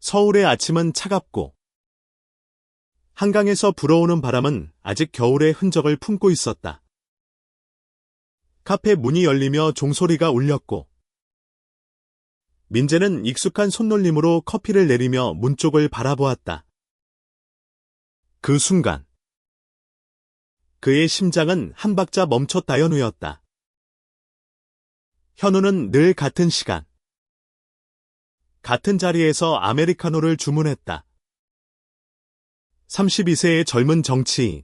서울의 아침은 차갑고 한강에서 불어오는 바람은 아직 겨울의 흔적을 품고 있었다. 카페 문이 열리며 종소리가 울렸고 민재는 익숙한 손놀림으로 커피를 내리며 문 쪽을 바라보았다. 그 순간 그의 심장은 한 박자 멈췄다 현우였다. 현우는 늘 같은 시간, 같은 자리에서 아메리카노를 주문했다. 32세의 젊은 정치인.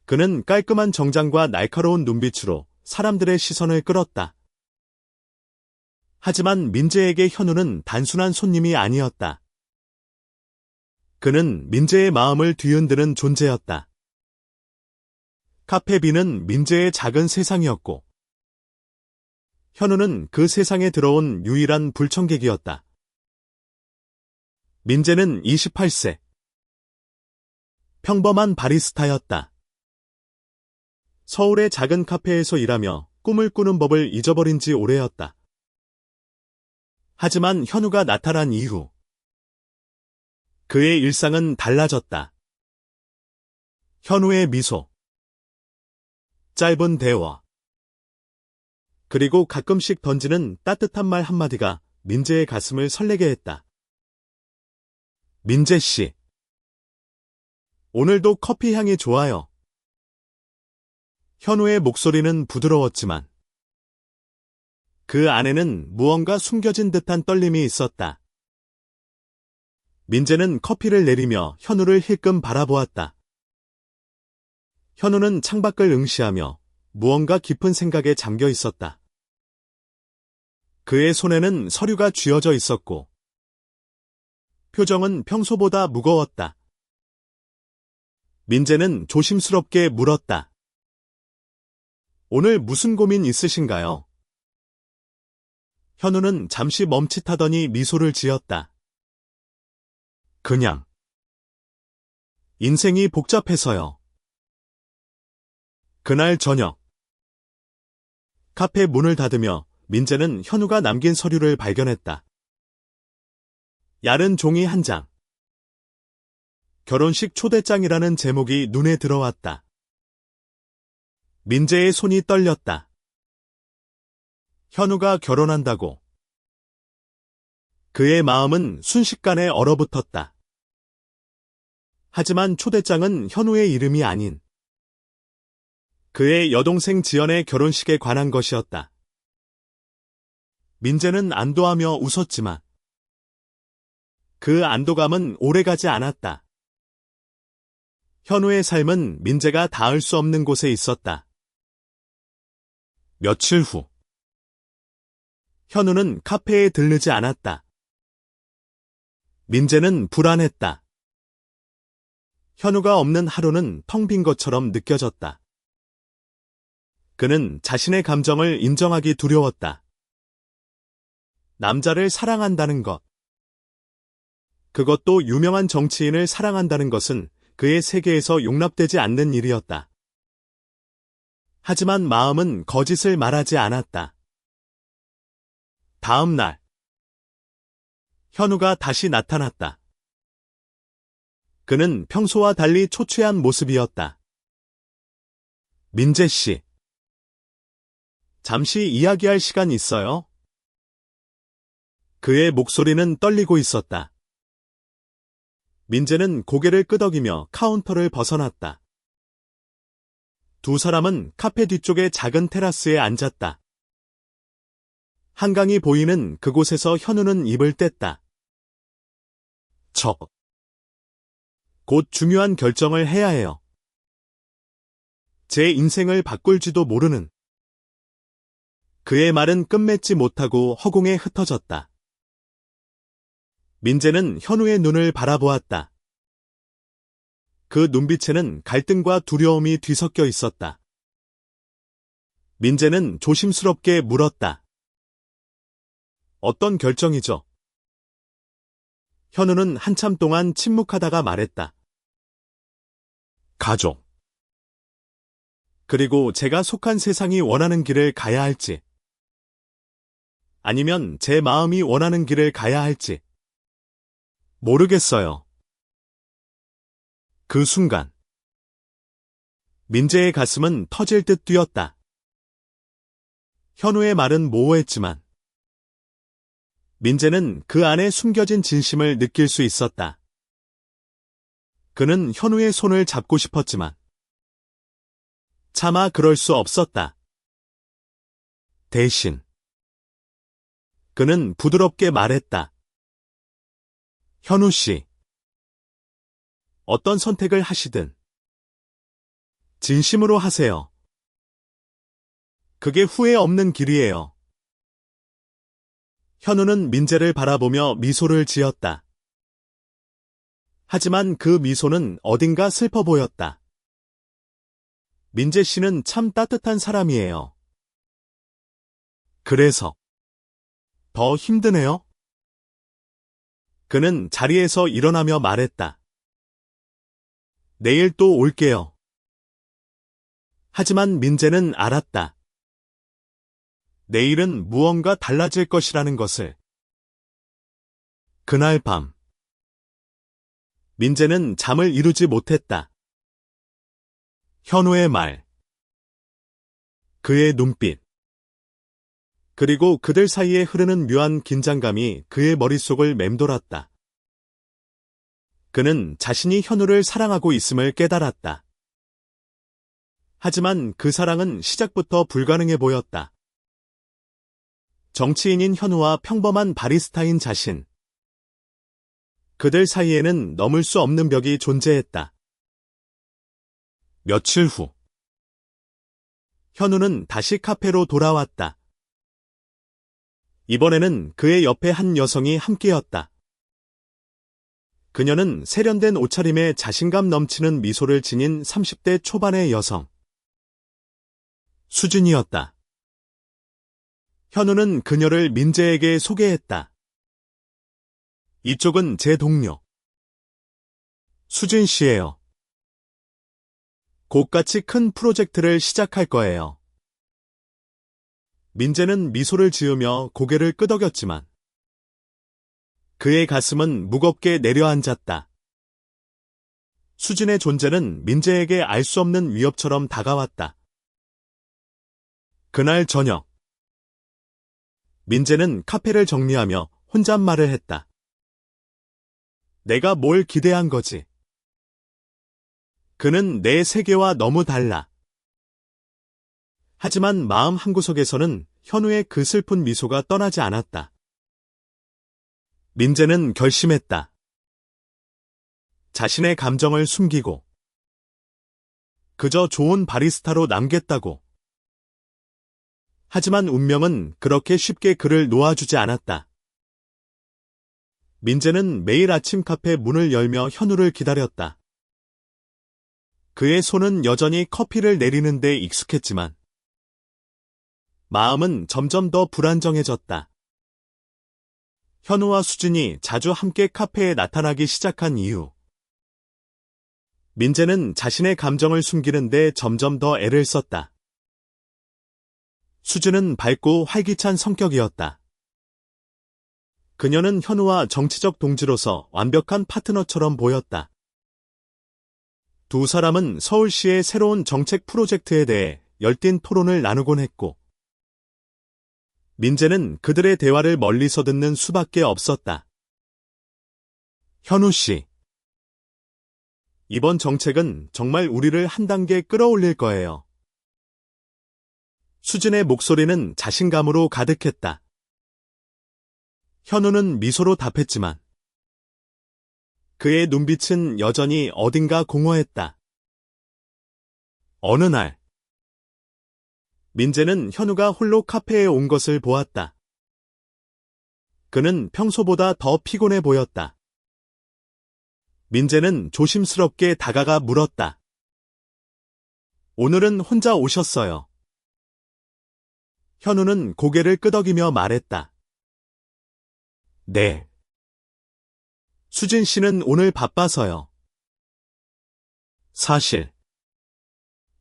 그는 깔끔한 정장과 날카로운 눈빛으로 사람들의 시선을 끌었다. 하지만 민재에게 현우는 단순한 손님이 아니었다. 그는 민재의 마음을 뒤흔드는 존재였다. 카페비는 민재의 작은 세상이었고 현우는 그 세상에 들어온 유일한 불청객이었다. 민재는 28세. 평범한 바리스타였다. 서울의 작은 카페에서 일하며 꿈을 꾸는 법을 잊어버린 지 오래였다. 하지만 현우가 나타난 이후 그의 일상은 달라졌다. 현우의 미소, 짧은 대화, 그리고 가끔씩 던지는 따뜻한 말 한마디가 민재의 가슴을 설레게 했다. 민재 씨, 오늘도 커피 향이 좋아요. 현우의 목소리는 부드러웠지만 그 안에는 무언가 숨겨진 듯한 떨림이 있었다. 민재는 커피를 내리며 현우를 힐끔 바라보았다. 현우는 창밖을 응시하며 무언가 깊은 생각에 잠겨 있었다. 그의 손에는 서류가 쥐어져 있었고 표정은 평소보다 무거웠다. 민재는 조심스럽게 물었다. 오늘 무슨 고민 있으신가요? 현우는 잠시 멈칫하더니 미소를 지었다. 그냥. 인생이 복잡해서요. 그날 저녁. 카페 문을 닫으며 민재는 현우가 남긴 서류를 발견했다. 야른 종이 한 장. 결혼식 초대장이라는 제목이 눈에 들어왔다. 민재의 손이 떨렸다. 현우가 결혼한다고. 그의 마음은 순식간에 얼어붙었다. 하지만 초대장은 현우의 이름이 아닌 그의 여동생 지연의 결혼식에 관한 것이었다. 민재는 안도하며 웃었지만 그 안도감은 오래가지 않았다. 현우의 삶은 민재가 닿을 수 없는 곳에 있었다. 며칠 후 현우는 카페에 들르지 않았다. 민재는 불안했다. 현우가 없는 하루는 텅 빈 것처럼 느껴졌다. 그는 자신의 감정을 인정하기 두려웠다. 남자를 사랑한다는 것. 그것도 유명한 정치인을 사랑한다는 것은 그의 세계에서 용납되지 않는 일이었다. 하지만 마음은 거짓을 말하지 않았다. 다음 날, 현우가 다시 나타났다. 그는 평소와 달리 초췌한 모습이었다. 민재 씨, 잠시 이야기할 시간 있어요? 그의 목소리는 떨리고 있었다. 민재는 고개를 끄덕이며 카운터를 벗어났다. 두 사람은 카페 뒤쪽의 작은 테라스에 앉았다. 한강이 보이는 그곳에서 현우는 입을 뗐다. 곧 중요한 결정을 해야 해요. 제 인생을 바꿀지도 모르는. 그의 말은 끝맺지 못하고 허공에 흩어졌다. 민재는 현우의 눈을 바라보았다. 그 눈빛에는 갈등과 두려움이 뒤섞여 있었다. 민재는 조심스럽게 물었다. 어떤 결정이죠? 현우는 한참 동안 침묵하다가 말했다. 가족. 그리고 제가 속한 세상이 원하는 길을 가야 할지, 아니면 제 마음이 원하는 길을 가야 할지. 모르겠어요. 그 순간 민재의 가슴은 터질 듯 뛰었다. 현우의 말은 모호했지만 민재는 그 안에 숨겨진 진심을 느낄 수 있었다. 그는 현우의 손을 잡고 싶었지만 차마 그럴 수 없었다. 대신 그는 부드럽게 말했다. 현우 씨, 어떤 선택을 하시든 진심으로 하세요. 그게 후회 없는 길이에요. 현우는 민재를 바라보며 미소를 지었다. 하지만 그 미소는 어딘가 슬퍼 보였다. 민재 씨는 참 따뜻한 사람이에요. 그래서 더 힘드네요? 그는 자리에서 일어나며 말했다. 내일 또 올게요. 하지만 민재는 알았다. 내일은 무언가 달라질 것이라는 것을. 그날 밤 민재는 잠을 이루지 못했다. 현우의 말, 그의 눈빛, 그리고 그들 사이에 흐르는 묘한 긴장감이 그의 머릿속을 맴돌았다. 그는 자신이 현우를 사랑하고 있음을 깨달았다. 하지만 그 사랑은 시작부터 불가능해 보였다. 정치인인 현우와 평범한 바리스타인 자신. 그들 사이에는 넘을 수 없는 벽이 존재했다. 며칠 후, 현우는 다시 카페로 돌아왔다. 이번에는 그의 옆에 한 여성이 함께였다. 그녀는 세련된 옷차림에 자신감 넘치는 미소를 지닌 30대 초반의 여성. 수진이었다. 현우는 그녀를 민재에게 소개했다. 이쪽은 제 동료. 수진 씨예요. 곧같이 큰 프로젝트를 시작할 거예요. 민재는 미소를 지으며 고개를 끄덕였지만 그의 가슴은 무겁게 내려앉았다. 수진의 존재는 민재에게 알 수 없는 위협처럼 다가왔다. 그날 저녁, 민재는 카페를 정리하며 혼잣말을 했다. 내가 뭘 기대한 거지? 그는 내 세계와 너무 달라. 하지만 마음 한구석에서는 현우의 그 슬픈 미소가 떠나지 않았다. 민재는 결심했다. 자신의 감정을 숨기고 그저 좋은 바리스타로 남겠다고. 하지만 운명은 그렇게 쉽게 그를 놓아주지 않았다. 민재는 매일 아침 카페 문을 열며 현우를 기다렸다. 그의 손은 여전히 커피를 내리는 데 익숙했지만 마음은 점점 더 불안정해졌다. 현우와 수진이 자주 함께 카페에 나타나기 시작한 이유. 민재는 자신의 감정을 숨기는데 점점 더 애를 썼다. 수진은 밝고 활기찬 성격이었다. 그녀는 현우와 정치적 동지로서 완벽한 파트너처럼 보였다. 두 사람은 서울시의 새로운 정책 프로젝트에 대해 열띤 토론을 나누곤 했고, 민재는 그들의 대화를 멀리서 듣는 수밖에 없었다. 현우 씨, 이번 정책은 정말 우리를 한 단계 끌어올릴 거예요. 수진의 목소리는 자신감으로 가득했다. 현우는 미소로 답했지만 그의 눈빛은 여전히 어딘가 공허했다. 어느 날, 민재는 현우가 홀로 카페에 온 것을 보았다. 그는 평소보다 더 피곤해 보였다. 민재는 조심스럽게 다가가 물었다. 오늘은 혼자 오셨어요. 현우는 고개를 끄덕이며 말했다. 네. 수진 씨는 오늘 바빠서요. 사실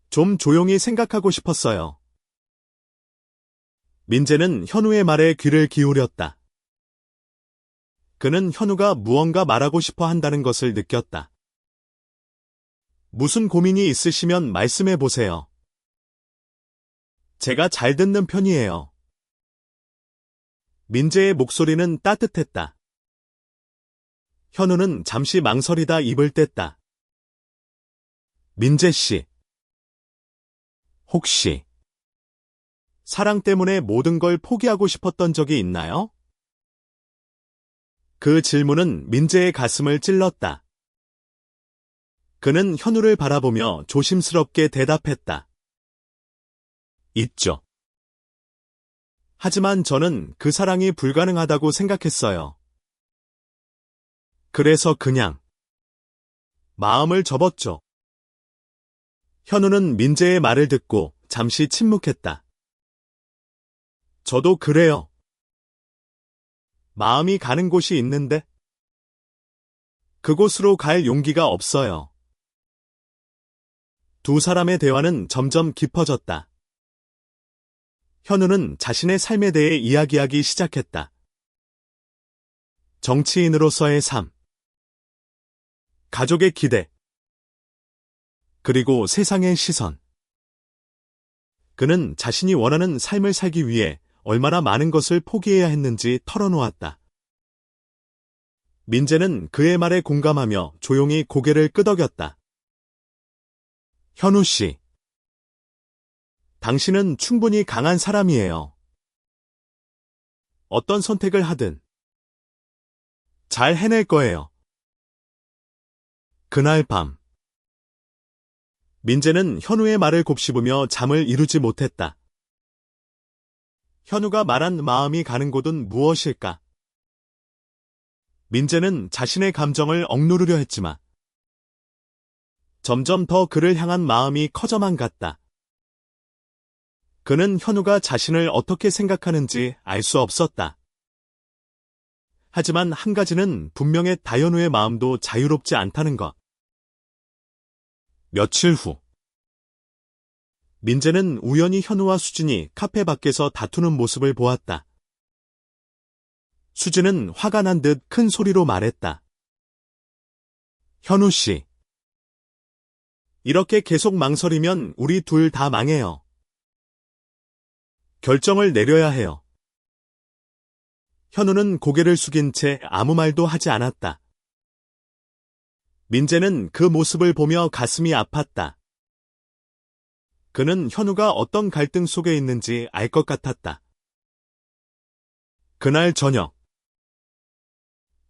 좀 조용히 생각하고 싶었어요. 민재는 현우의 말에 귀를 기울였다. 그는 현우가 무언가 말하고 싶어 한다는 것을 느꼈다. 무슨 고민이 있으시면 말씀해 보세요. 제가 잘 듣는 편이에요. 민재의 목소리는 따뜻했다. 현우는 잠시 망설이다 입을 뗐다. 민재 씨. 혹시 사랑 때문에 모든 걸 포기하고 싶었던 적이 있나요? 그 질문은 민재의 가슴을 찔렀다. 그는 현우를 바라보며 조심스럽게 대답했다. 있죠. 하지만 저는 그 사랑이 불가능하다고 생각했어요. 그래서 그냥 마음을 접었죠. 현우는 민재의 말을 듣고 잠시 침묵했다. 저도 그래요. 마음이 가는 곳이 있는데 그곳으로 갈 용기가 없어요. 두 사람의 대화는 점점 깊어졌다. 현우는 자신의 삶에 대해 이야기하기 시작했다. 정치인으로서의 삶, 가족의 기대, 그리고 세상의 시선. 그는 자신이 원하는 삶을 살기 위해 얼마나 많은 것을 포기해야 했는지 털어놓았다. 민재는 그의 말에 공감하며 조용히 고개를 끄덕였다. 현우 씨, 당신은 충분히 강한 사람이에요. 어떤 선택을 하든 잘 해낼 거예요. 그날 밤, 민재는 현우의 말을 곱씹으며 잠을 이루지 못했다. 현우가 말한 마음이 가는 곳은 무엇일까? 민재는 자신의 감정을 억누르려 했지만 점점 더 그를 향한 마음이 커져만 갔다. 그는 현우가 자신을 어떻게 생각하는지 알 수 없었다. 하지만 한 가지는 분명했다. 현우의 마음도 자유롭지 않다는 것. 며칠 후, 민재는 우연히 현우와 수진이 카페 밖에서 다투는 모습을 보았다. 수진은 화가 난 듯 큰 소리로 말했다. 현우 씨, 이렇게 계속 망설이면 우리 둘 다 망해요. 결정을 내려야 해요. 현우는 고개를 숙인 채 아무 말도 하지 않았다. 민재는 그 모습을 보며 가슴이 아팠다. 그는 현우가 어떤 갈등 속에 있는지 알 것 같았다. 그날 저녁,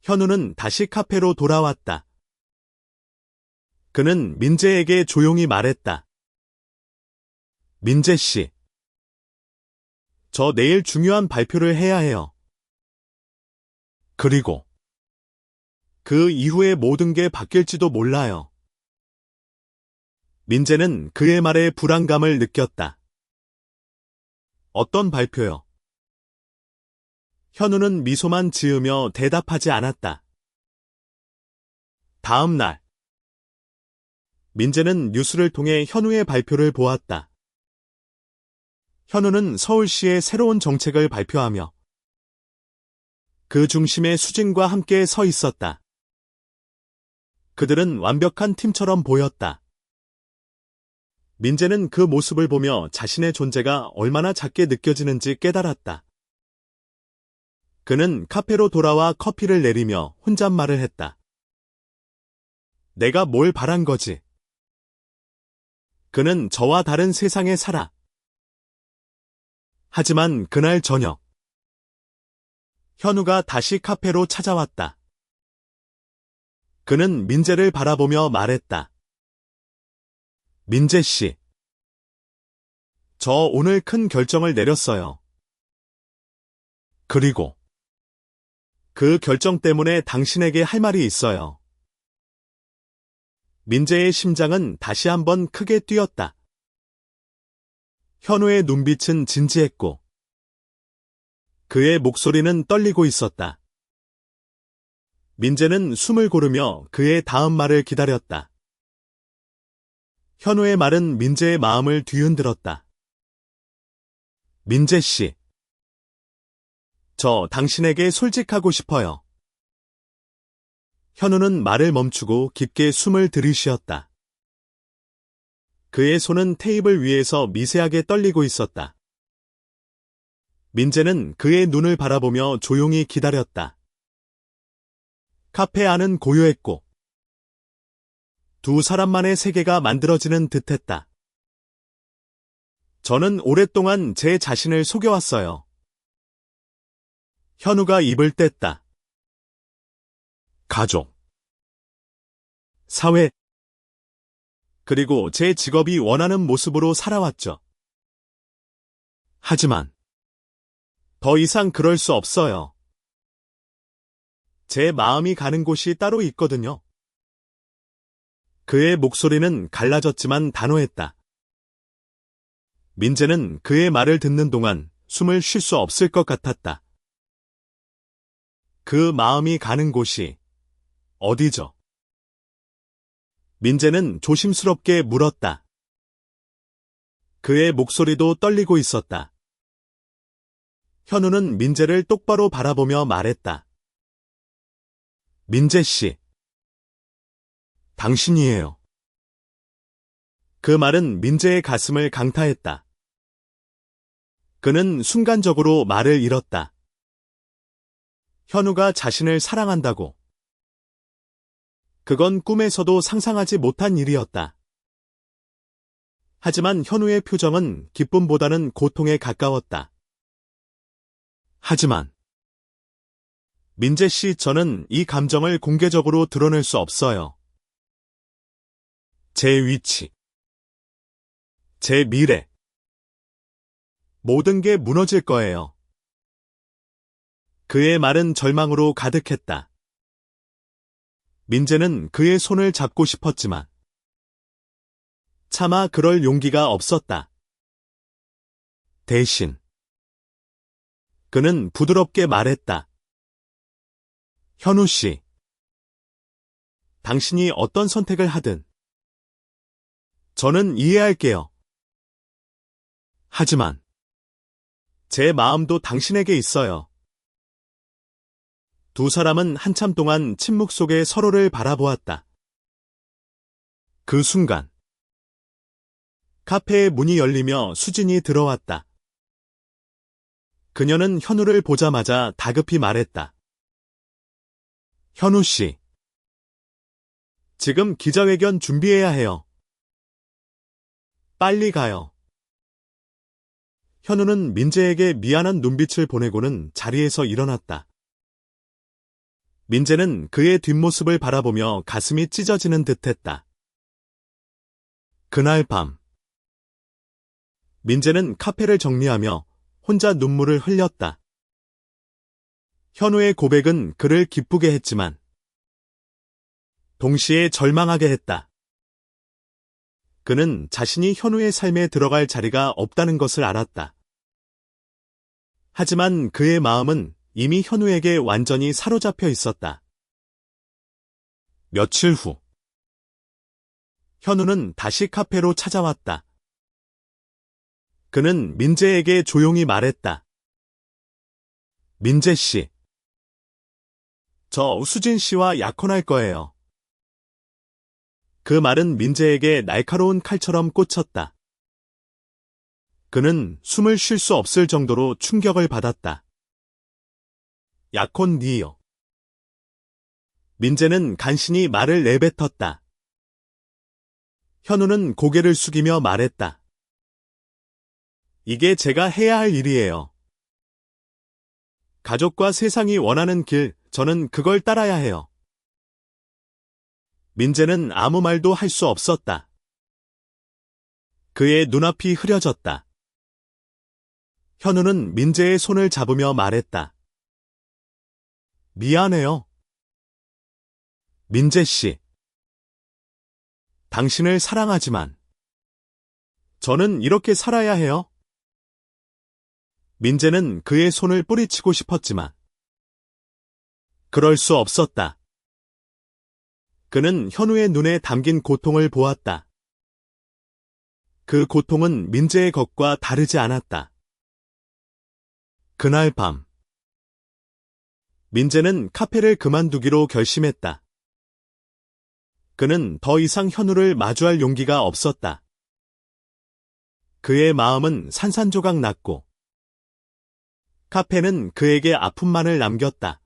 현우는 다시 카페로 돌아왔다. 그는 민재에게 조용히 말했다. 민재 씨, 저 내일 중요한 발표를 해야 해요. 그리고 그 이후에 모든 게 바뀔지도 몰라요. 민재는 그의 말에 불안감을 느꼈다. 어떤 발표요? 현우는 미소만 지으며 대답하지 않았다. 다음 날, 민재는 뉴스를 통해 현우의 발표를 보았다. 현우는 서울시의 새로운 정책을 발표하며 그 중심에 수진과 함께 서 있었다. 그들은 완벽한 팀처럼 보였다. 민재는 그 모습을 보며 자신의 존재가 얼마나 작게 느껴지는지 깨달았다. 그는 카페로 돌아와 커피를 내리며 혼잣말을 했다. 내가 뭘 바란 거지? 그는 저와 다른 세상에 살아. 하지만 그날 저녁, 현우가 다시 카페로 찾아왔다. 그는 민재를 바라보며 말했다. 민재 씨, 저 오늘 큰 결정을 내렸어요. 그리고 그 결정 때문에 당신에게 할 말이 있어요. 민재의 심장은 다시 한번 크게 뛰었다. 현우의 눈빛은 진지했고 그의 목소리는 떨리고 있었다. 민재는 숨을 고르며 그의 다음 말을 기다렸다. 현우의 말은 민재의 마음을 뒤흔들었다. 민재 씨, 저 당신에게 솔직하고 싶어요. 현우는 말을 멈추고 깊게 숨을 들이쉬었다. 그의 손은 테이블 위에서 미세하게 떨리고 있었다. 민재는 그의 눈을 바라보며 조용히 기다렸다. 카페 안은 고요했고 두 사람만의 세계가 만들어지는 듯했다. 저는 오랫동안 제 자신을 속여왔어요. 현우가 입을 뗐다. 가족, 사회, 그리고 제 직업이 원하는 모습으로 살아왔죠. 하지만 더 이상 그럴 수 없어요. 제 마음이 가는 곳이 따로 있거든요. 그의 목소리는 갈라졌지만 단호했다. 민재는 그의 말을 듣는 동안 숨을 쉴 수 없을 것 같았다. 그 마음이 가는 곳이 어디죠? 민재는 조심스럽게 물었다. 그의 목소리도 떨리고 있었다. 현우는 민재를 똑바로 바라보며 말했다. 민재 씨, 당신이에요. 그 말은 민재의 가슴을 강타했다. 그는 순간적으로 말을 잃었다. 현우가 자신을 사랑한다고. 그건 꿈에서도 상상하지 못한 일이었다. 하지만 현우의 표정은 기쁨보다는 고통에 가까웠다. 하지만 민재 씨, 저는 이 감정을 공개적으로 드러낼 수 없어요. 제 위치, 제 미래, 모든 게 무너질 거예요. 그의 말은 절망으로 가득했다. 민재는 그의 손을 잡고 싶었지만 차마 그럴 용기가 없었다. 대신 그는 부드럽게 말했다. 현우 씨, 당신이 어떤 선택을 하든 저는 이해할게요. 하지만 제 마음도 당신에게 있어요. 두 사람은 한참 동안 침묵 속에 서로를 바라보았다. 그 순간 카페의 문이 열리며 수진이 들어왔다. 그녀는 현우를 보자마자 다급히 말했다. 현우 씨, 지금 기자회견 준비해야 해요. 빨리 가요. 현우는 민재에게 미안한 눈빛을 보내고는 자리에서 일어났다. 민재는 그의 뒷모습을 바라보며 가슴이 찢어지는 듯했다. 그날 밤, 민재는 카페를 정리하며 혼자 눈물을 흘렸다. 현우의 고백은 그를 기쁘게 했지만 동시에 절망하게 했다. 그는 자신이 현우의 삶에 들어갈 자리가 없다는 것을 알았다. 하지만 그의 마음은 이미 현우에게 완전히 사로잡혀 있었다. 며칠 후, 현우는 다시 카페로 찾아왔다. 그는 민재에게 조용히 말했다. 민재 씨, 저 수진 씨와 약혼할 거예요. 그 말은 민재에게 날카로운 칼처럼 꽂혔다. 그는 숨을 쉴 수 없을 정도로 충격을 받았다. 약혼이요. 민재는 간신히 말을 내뱉었다. 현우는 고개를 숙이며 말했다. 이게 제가 해야 할 일이에요. 가족과 세상이 원하는 길, 저는 그걸 따라야 해요. 민재는 아무 말도 할 수 없었다. 그의 눈앞이 흐려졌다. 현우는 민재의 손을 잡으며 말했다. 미안해요. 민재 씨. 당신을 사랑하지만 저는 이렇게 살아야 해요. 민재는 그의 손을 뿌리치고 싶었지만 그럴 수 없었다. 그는 현우의 눈에 담긴 고통을 보았다. 그 고통은 민재의 것과 다르지 않았다. 그날 밤, 민재는 카페를 그만두기로 결심했다. 그는 더 이상 현우를 마주할 용기가 없었다. 그의 마음은 산산조각 났고 카페는 그에게 아픔만을 남겼다.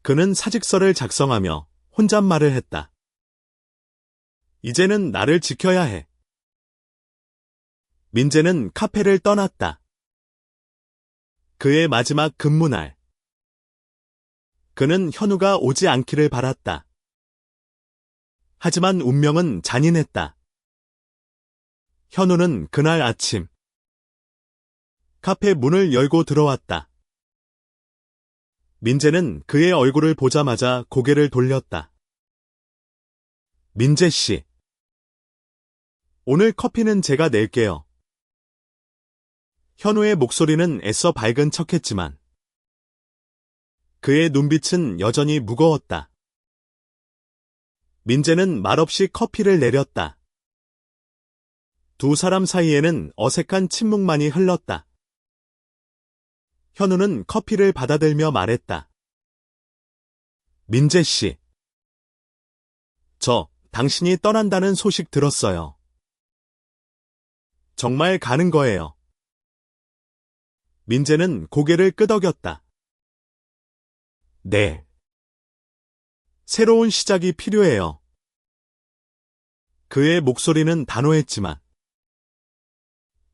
그는 사직서를 작성하며 혼잣말을 했다. 이제는 나를 지켜야 해. 민재는 카페를 떠났다. 그의 마지막 근무날. 그는 현우가 오지 않기를 바랐다. 하지만 운명은 잔인했다. 현우는 그날 아침 카페 문을 열고 들어왔다. 민재는 그의 얼굴을 보자마자 고개를 돌렸다. 민재 씨. 오늘 커피는 제가 낼게요. 현우의 목소리는 애써 밝은 척했지만 그의 눈빛은 여전히 무거웠다. 민재는 말없이 커피를 내렸다. 두 사람 사이에는 어색한 침묵만이 흘렀다. 현우는 커피를 받아들며 말했다. 민재 씨. 당신이 떠난다는 소식 들었어요. 정말 가는 거예요. 민재는 고개를 끄덕였다. 네. 새로운 시작이 필요해요. 그의 목소리는 단호했지만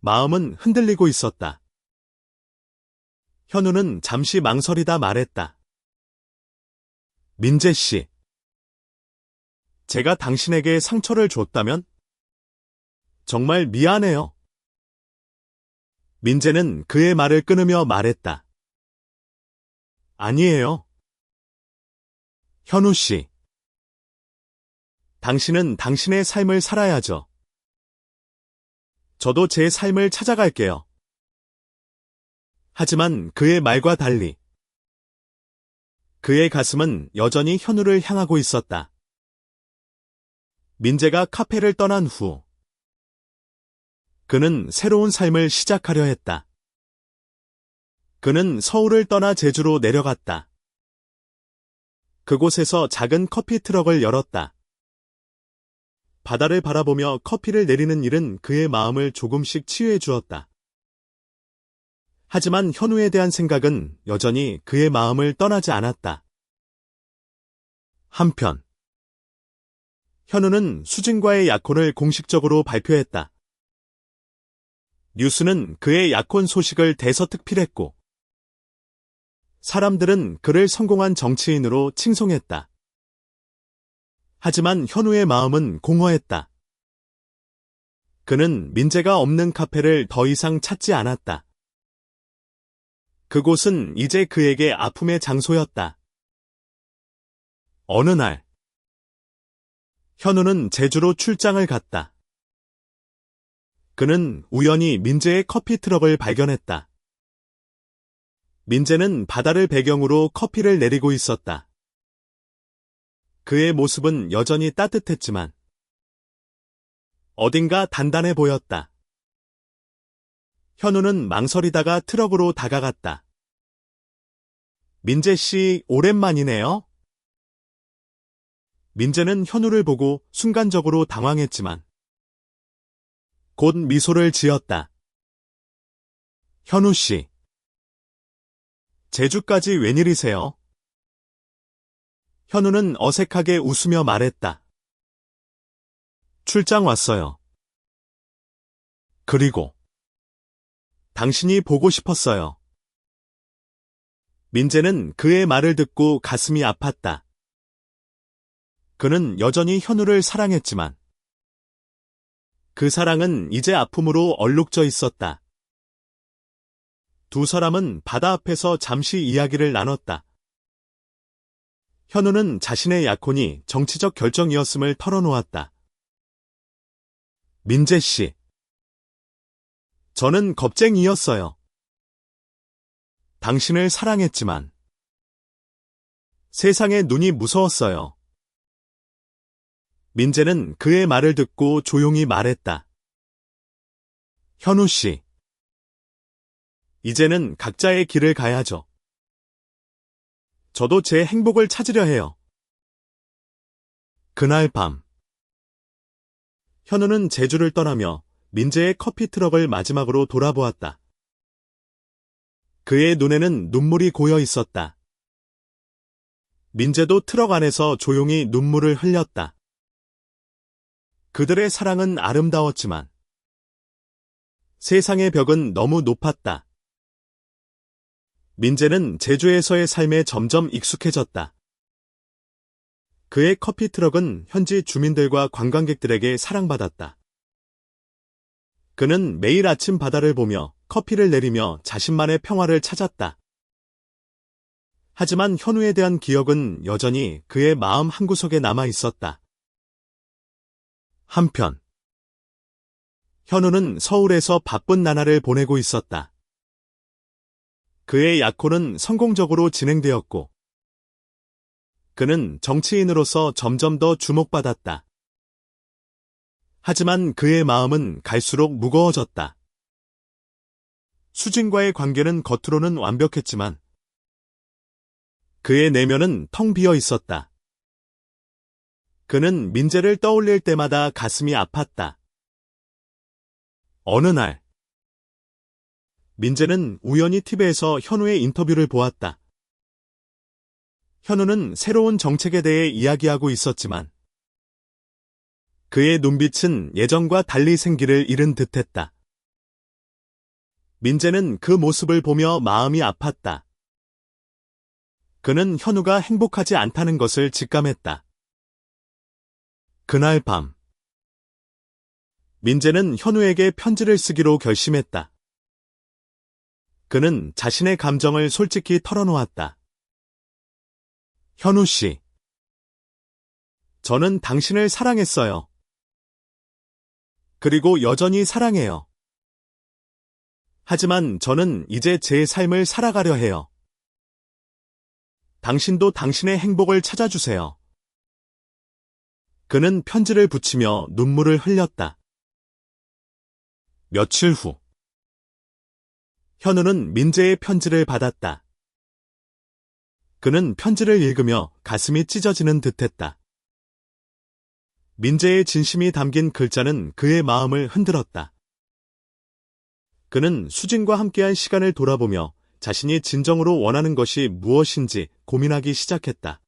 마음은 흔들리고 있었다. 현우는 잠시 망설이다 말했다. 민재 씨. 제가 당신에게 상처를 줬다면? 정말 미안해요. 민재는 그의 말을 끊으며 말했다. 아니에요. 현우 씨. 당신은 당신의 삶을 살아야죠. 저도 제 삶을 찾아갈게요. 하지만 그의 말과 달리 그의 가슴은 여전히 현우를 향하고 있었다. 민재가 카페를 떠난 후 그는 새로운 삶을 시작하려 했다. 그는 서울을 떠나 제주로 내려갔다. 그곳에서 작은 커피 트럭을 열었다. 바다를 바라보며 커피를 내리는 일은 그의 마음을 조금씩 치유해 주었다. 하지만 현우에 대한 생각은 여전히 그의 마음을 떠나지 않았다. 한편 현우는 수진과의 약혼을 공식적으로 발표했다. 뉴스는 그의 약혼 소식을 대서특필했고 사람들은 그를 성공한 정치인으로 칭송했다. 하지만 현우의 마음은 공허했다. 그는 민재가 없는 카페를 더 이상 찾지 않았다. 그곳은 이제 그에게 아픔의 장소였다. 어느 날 현우는 제주로 출장을 갔다. 그는 우연히 민재의 커피 트럭을 발견했다. 민재는 바다를 배경으로 커피를 내리고 있었다. 그의 모습은 여전히 따뜻했지만 어딘가 단단해 보였다. 현우는 망설이다가 트럭으로 다가갔다. 민재 씨, 오랜만이네요. 민재는 현우를 보고 순간적으로 당황했지만 곧 미소를 지었다. 현우 씨. 제주까지 웬일이세요? 현우는 어색하게 웃으며 말했다. 출장 왔어요. 그리고 당신이 보고 싶었어요. 민재는 그의 말을 듣고 가슴이 아팠다. 그는 여전히 현우를 사랑했지만 그 사랑은 이제 아픔으로 얼룩져 있었다. 두 사람은 바다 앞에서 잠시 이야기를 나눴다. 현우는 자신의 약혼이 정치적 결정이었음을 털어놓았다. 민재 씨. 저는 겁쟁이였어요. 당신을 사랑했지만 세상의 눈이 무서웠어요. 민재는 그의 말을 듣고 조용히 말했다. 현우 씨. 이제는 각자의 길을 가야죠. 저도 제 행복을 찾으려 해요. 그날 밤, 현우는 제주를 떠나며 민재의 커피 트럭을 마지막으로 돌아보았다. 그의 눈에는 눈물이 고여 있었다. 민재도 트럭 안에서 조용히 눈물을 흘렸다. 그들의 사랑은 아름다웠지만 세상의 벽은 너무 높았다. 민재는 제주에서의 삶에 점점 익숙해졌다. 그의 커피 트럭은 현지 주민들과 관광객들에게 사랑받았다. 그는 매일 아침 바다를 보며 커피를 내리며 자신만의 평화를 찾았다. 하지만 현우에 대한 기억은 여전히 그의 마음 한구석에 남아 있었다. 한편, 현우는 서울에서 바쁜 나날을 보내고 있었다. 그의 약혼은 성공적으로 진행되었고, 그는 정치인으로서 점점 더 주목받았다. 하지만 그의 마음은 갈수록 무거워졌다. 수진과의 관계는 겉으로는 완벽했지만 그의 내면은 텅 비어 있었다. 그는 민재를 떠올릴 때마다 가슴이 아팠다. 어느 날, 민재는 우연히 TV에서 현우의 인터뷰를 보았다. 현우는 새로운 정책에 대해 이야기하고 있었지만 그의 눈빛은 예전과 달리 생기를 잃은 듯했다. 민재는 그 모습을 보며 마음이 아팠다. 그는 현우가 행복하지 않다는 것을 직감했다. 그날 밤, 민재는 현우에게 편지를 쓰기로 결심했다. 그는 자신의 감정을 솔직히 털어놓았다. 현우 씨, 저는 당신을 사랑했어요. 그리고 여전히 사랑해요. 하지만 저는 이제 제 삶을 살아가려 해요. 당신도 당신의 행복을 찾아주세요. 그는 편지를 붙이며 눈물을 흘렸다. 며칠 후, 현우는 민재의 편지를 받았다. 그는 편지를 읽으며 가슴이 찢어지는 듯했다. 민재의 진심이 담긴 글자는 그의 마음을 흔들었다. 그는 수진과 함께한 시간을 돌아보며 자신이 진정으로 원하는 것이 무엇인지 고민하기 시작했다.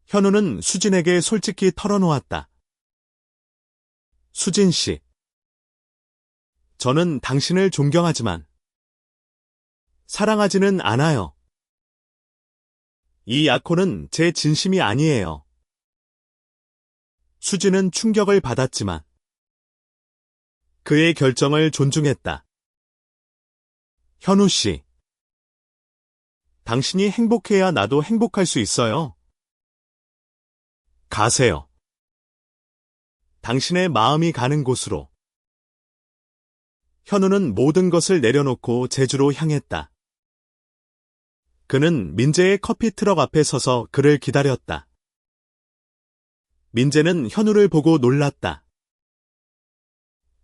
현우는 수진에게 솔직히 털어놓았다. 수진 씨, 저는 당신을 존경하지만 사랑하지는 않아요. 이 약혼은 제 진심이 아니에요. 수진은 충격을 받았지만 그의 결정을 존중했다. 현우 씨, 당신이 행복해야 나도 행복할 수 있어요. 가세요. 당신의 마음이 가는 곳으로. 현우는 모든 것을 내려놓고 제주로 향했다. 그는 민재의 커피 트럭 앞에 서서 그를 기다렸다. 민재는 현우를 보고 놀랐다.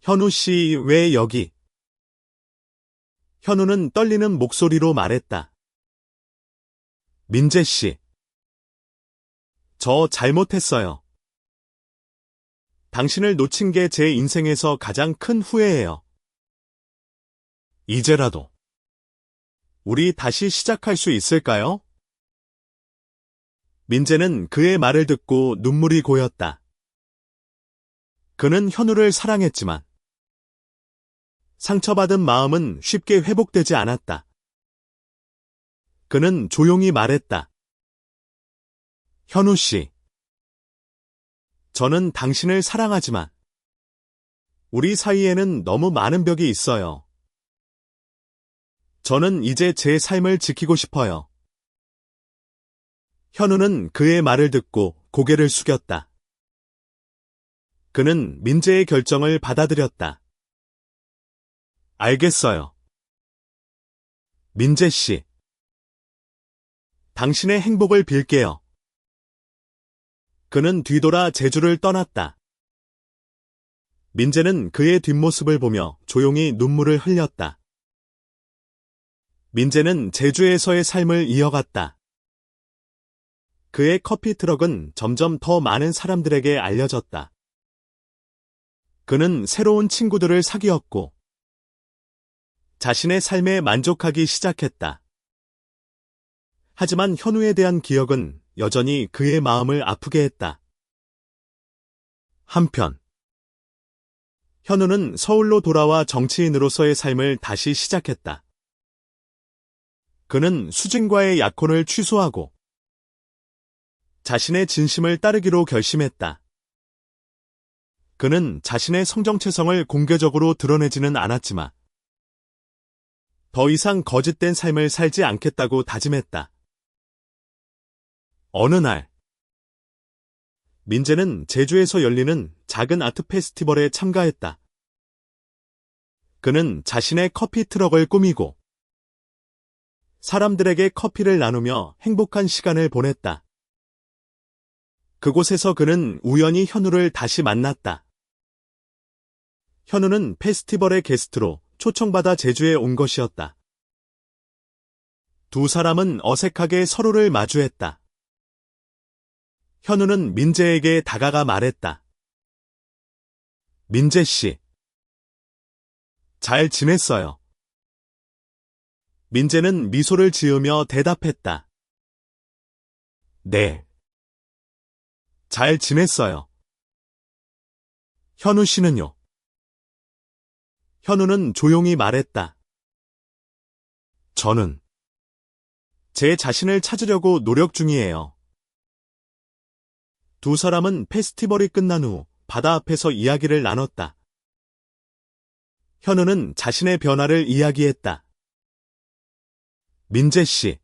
현우 씨, 왜 여기? 현우는 떨리는 목소리로 말했다. 민재 씨, 저 잘못했어요. 당신을 놓친 게 제 인생에서 가장 큰 후회예요. 이제라도 우리 다시 시작할 수 있을까요? 민재는 그의 말을 듣고 눈물이 고였다. 그는 현우를 사랑했지만 상처받은 마음은 쉽게 회복되지 않았다. 그는 조용히 말했다. 현우 씨, 저는 당신을 사랑하지만 우리 사이에는 너무 많은 벽이 있어요. 저는 이제 제 삶을 지키고 싶어요. 현우는 그의 말을 듣고 고개를 숙였다. 그는 민재의 결정을 받아들였다. 알겠어요. 민재 씨, 당신의 행복을 빌게요. 그는 뒤돌아 제주를 떠났다. 민재는 그의 뒷모습을 보며 조용히 눈물을 흘렸다. 민재는 제주에서의 삶을 이어갔다. 그의 커피 트럭은 점점 더 많은 사람들에게 알려졌다. 그는 새로운 친구들을 사귀었고 자신의 삶에 만족하기 시작했다. 하지만 현우에 대한 기억은 여전히 그의 마음을 아프게 했다. 한편 현우는 서울로 돌아와 정치인으로서의 삶을 다시 시작했다. 그는 수진과의 약혼을 취소하고 자신의 진심을 따르기로 결심했다. 그는 자신의 성정체성을 공개적으로 드러내지는 않았지만 더 이상 거짓된 삶을 살지 않겠다고 다짐했다. 어느 날 민재는 제주에서 열리는 작은 아트 페스티벌에 참가했다. 그는 자신의 커피 트럭을 꾸미고 사람들에게 커피를 나누며 행복한 시간을 보냈다. 그곳에서 그는 우연히 현우를 다시 만났다. 현우는 페스티벌의 게스트로 초청받아 제주에 온 것이었다. 두 사람은 어색하게 서로를 마주했다. 현우는 민재에게 다가가 말했다. 민재 씨, 잘 지냈어요? 민재는 미소를 지으며 대답했다. 네. 잘 지냈어요. 현우 씨는요? 현우는 조용히 말했다. 저는 제 자신을 찾으려고 노력 중이에요. 두 사람은 페스티벌이 끝난 후 바다 앞에서 이야기를 나눴다. 현우는 자신의 변화를 이야기했다. 민재 씨,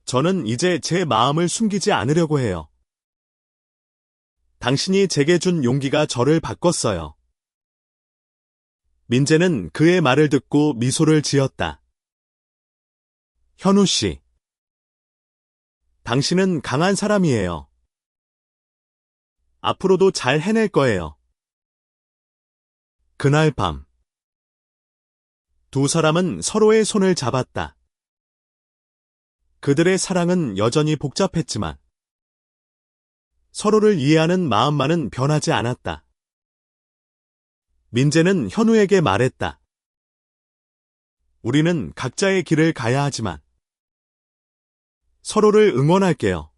저는 이제 제 마음을 숨기지 않으려고 해요. 당신이 제게 준 용기가 저를 바꿨어요. 민재는 그의 말을 듣고 미소를 지었다. 현우 씨, 당신은 강한 사람이에요. 앞으로도 잘 해낼 거예요. 그날 밤, 두 사람은 서로의 손을 잡았다. 그들의 사랑은 여전히 복잡했지만 서로를 이해하는 마음만은 변하지 않았다. 민재는 현우에게 말했다. 우리는 각자의 길을 가야 하지만 서로를 응원할게요.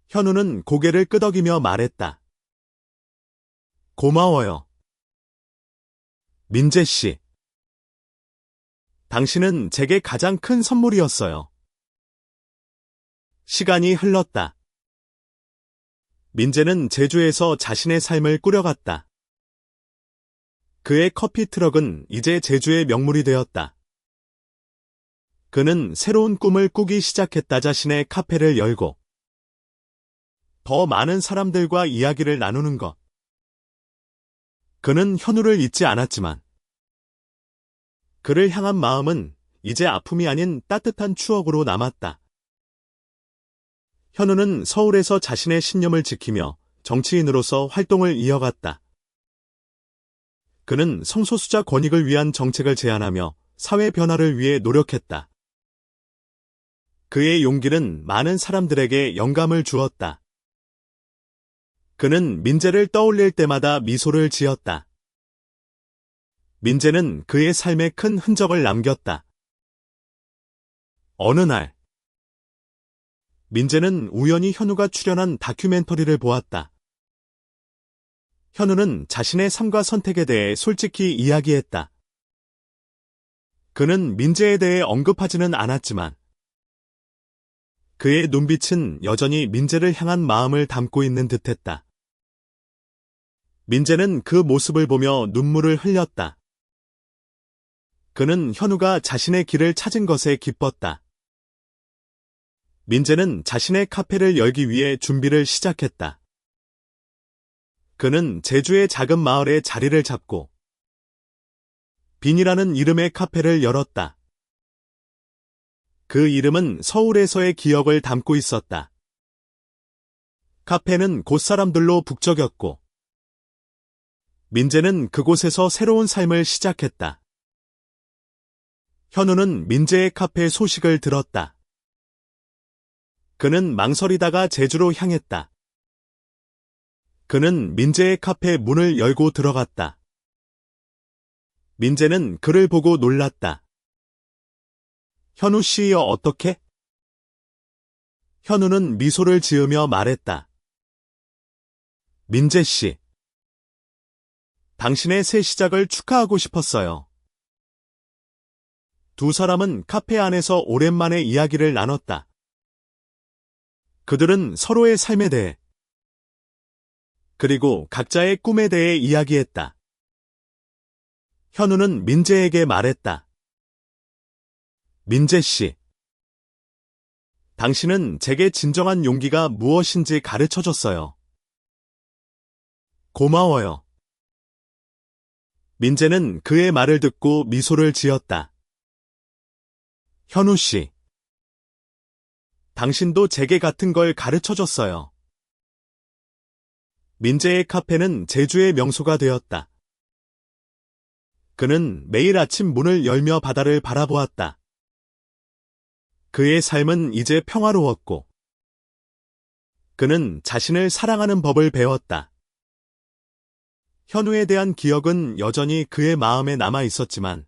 현우는 고개를 끄덕이며 말했다. 고마워요. 민재 씨, 당신은 제게 가장 큰 선물이었어요. 시간이 흘렀다. 민재는 제주에서 자신의 삶을 꾸려갔다. 그의 커피 트럭은 이제 제주의 명물이 되었다. 그는 새로운 꿈을 꾸기 시작했다. 자신의 카페를 열고 더 많은 사람들과 이야기를 나누는 것. 그는 현우를 잊지 않았지만 그를 향한 마음은 이제 아픔이 아닌 따뜻한 추억으로 남았다. 현우는 서울에서 자신의 신념을 지키며 정치인으로서 활동을 이어갔다. 그는 성소수자 권익을 위한 정책을 제안하며 사회 변화를 위해 노력했다. 그의 용기는 많은 사람들에게 영감을 주었다. 그는 민재를 떠올릴 때마다 미소를 지었다. 민재는 그의 삶에 큰 흔적을 남겼다. 어느 날, 민재는 우연히 현우가 출연한 다큐멘터리를 보았다. 현우는 자신의 삶과 선택에 대해 솔직히 이야기했다. 그는 민재에 대해 언급하지는 않았지만 그의 눈빛은 여전히 민재를 향한 마음을 담고 있는 듯했다. 민재는 그 모습을 보며 눈물을 흘렸다. 그는 현우가 자신의 길을 찾은 것에 기뻤다. 민재는 자신의 카페를 열기 위해 준비를 시작했다. 그는 제주의 작은 마을에 자리를 잡고 빈이라는 이름의 카페를 열었다. 그 이름은 서울에서의 기억을 담고 있었다. 카페는 곳 사람들로 북적였고 민재는 그곳에서 새로운 삶을 시작했다. 현우는 민재의 카페 소식을 들었다. 그는 망설이다가 제주로 향했다. 그는 민재의 카페 문을 열고 들어갔다. 민재는 그를 보고 놀랐다. 현우 씨여 어떻게? 현우는 미소를 지으며 말했다. 민재 씨. 당신의 새 시작을 축하하고 싶었어요. 두 사람은 카페 안에서 오랜만에 이야기를 나눴다. 그들은 서로의 삶에 대해 그리고 각자의 꿈에 대해 이야기했다. 현우는 민재에게 말했다. 민재 씨. 당신은 제게 진정한 용기가 무엇인지 가르쳐줬어요. 고마워요. 민재는 그의 말을 듣고 미소를 지었다. 현우 씨. 당신도 제게 같은 걸 가르쳐줬어요. 민재의 카페는 제주의 명소가 되었다. 그는 매일 아침 문을 열며 바다를 바라보았다. 그의 삶은 이제 평화로웠고, 그는 자신을 사랑하는 법을 배웠다. 현우에 대한 기억은 여전히 그의 마음에 남아 있었지만,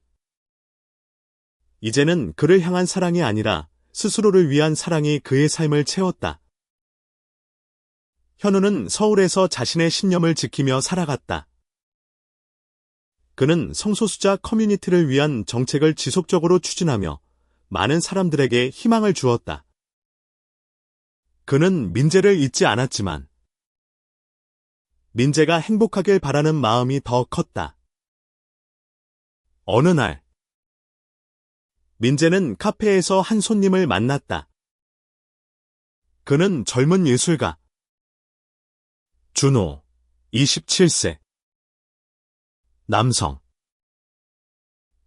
이제는 그를 향한 사랑이 아니라 스스로를 위한 사랑이 그의 삶을 채웠다. 현우는 서울에서 자신의 신념을 지키며 살아갔다. 그는 성소수자 커뮤니티를 위한 정책을 지속적으로 추진하며 많은 사람들에게 희망을 주었다. 그는 민재를 잊지 않았지만 민재가 행복하길 바라는 마음이 더 컸다. 어느 날 민재는 카페에서 한 손님을 만났다. 그는 젊은 예술가 준호, 27세. 남성.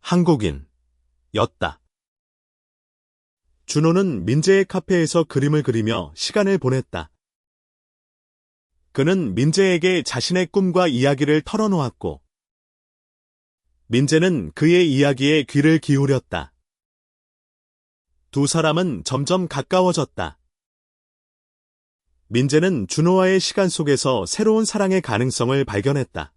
한국인. 였다. 준호는 민재의 카페에서 그림을 그리며 시간을 보냈다. 그는 민재에게 자신의 꿈과 이야기를 털어놓았고, 민재는 그의 이야기에 귀를 기울였다. 두 사람은 점점 가까워졌다. 민재는 준호와의 시간 속에서 새로운 사랑의 가능성을 발견했다.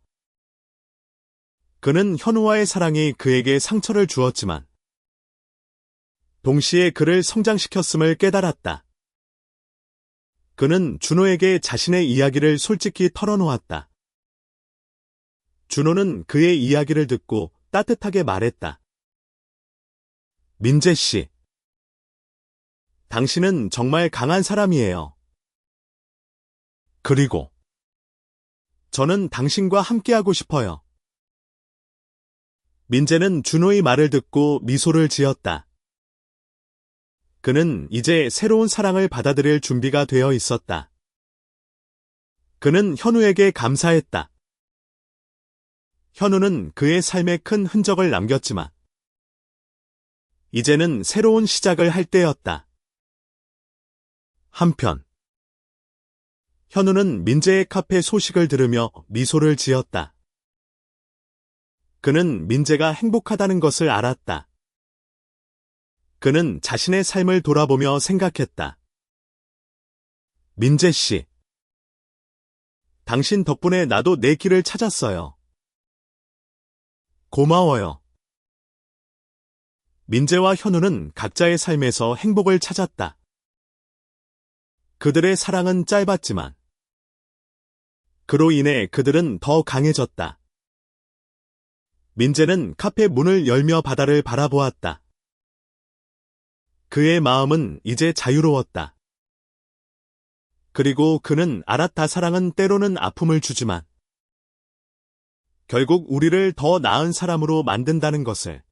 그는 현우와의 사랑이 그에게 상처를 주었지만 동시에 그를 성장시켰음을 깨달았다. 그는 준호에게 자신의 이야기를 솔직히 털어놓았다. 준호는 그의 이야기를 듣고 따뜻하게 말했다. 민재 씨, 당신은 정말 강한 사람이에요. 그리고 저는 당신과 함께하고 싶어요. 민재는 준호의 말을 듣고 미소를 지었다. 그는 이제 새로운 사랑을 받아들일 준비가 되어 있었다. 그는 현우에게 감사했다. 현우는 그의 삶에 큰 흔적을 남겼지만 이제는 새로운 시작을 할 때였다. 한편 현우는 민재의 카페 소식을 들으며 미소를 지었다. 그는 민재가 행복하다는 것을 알았다. 그는 자신의 삶을 돌아보며 생각했다. 민재 씨, 당신 덕분에 나도 내 길을 찾았어요. 고마워요. 민재와 현우는 각자의 삶에서 행복을 찾았다. 그들의 사랑은 짧았지만 그로 인해 그들은 더 강해졌다. 민재는 카페 문을 열며 바다를 바라보았다. 그의 마음은 이제 자유로웠다. 그리고 그는 알았다. 사랑은 때로는 아픔을 주지만 결국 우리를 더 나은 사람으로 만든다는 것을.